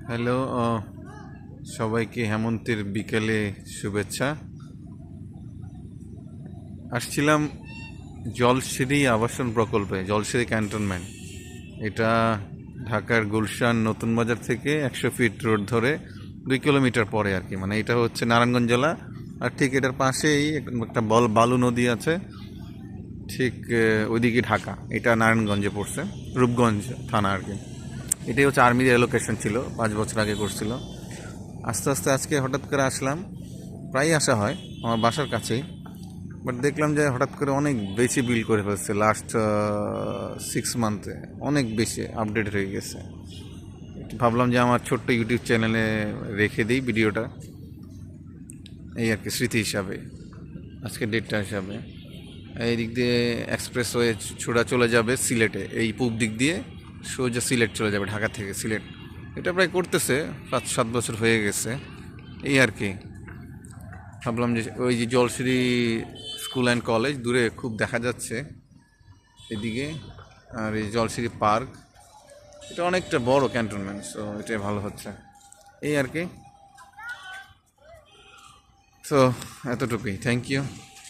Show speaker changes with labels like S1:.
S1: Hello, সবাইকে হেমন্তের বিকেলে শুভেচ্ছা। আসছিলাম জলসিঁড়ি আবাসন প্রকল্পে, জলসিঁড়ি ক্যান্টনমেন্ট। এটা ঢাকার গুলশান নতুন বাজার থেকে 100 ফিট রোড ধরে 2 কিলোমিটার পরে আর কি। মানে এটা হচ্ছে নারায়ণগঞ্জ জেলা, আর ঠিক এটার পাশেই একটা বালু নদী আছে, ঠিক ওইদিকে ঢাকা। এটা নারায়ণগঞ্জে পড়ছে, রূপগঞ্জ থানা আর কি। এটাই হচ্ছে আর্মির এলোকেশন ছিল, 5 বছর আগে করছিল। আস্তে আস্তে আজকে হঠাৎ করে আসলাম। প্রায়ই আসা হয়, আমার বাসার কাছেই। বাট দেখলাম যে হঠাৎ করে অনেক বেশি বিল করে ফেলছে লাস্ট 6 মান্থে। অনেক বেশি আপডেট হয়ে গেছে। একটু ভাবলাম যে আমার ছোট্ট ইউটিউব চ্যানেলে রেখে দিই ভিডিওটা, এই আর কি, স্মৃতি হিসাবে, আজকে ডেটটা হিসাবে। এই দিক দিয়ে এক্সপ্রেসওয়ে ছোড়া চলে যাবে সিলেটে, এই পূব দিক দিয়ে সোজা সিলেট চলে যাবে, ঢাকা থেকে সিলেট। এটা প্রায় করতেছে 5-7 বছর হয়ে গেছে, এই আর কি। ভাবলাম যে ওই যে জলসিঁড়ি স্কুল অ্যান্ড কলেজ দূরে খুব দেখা যাচ্ছে এদিকে, আর এই জলসিঁড়ি পার্ক, এটা অনেকটা বড় ক্যান্টনমেন্ট, সো এটাই ভালো হচ্ছে, এই আর কি। সো এতটুকুই, থ্যাংক ইউ।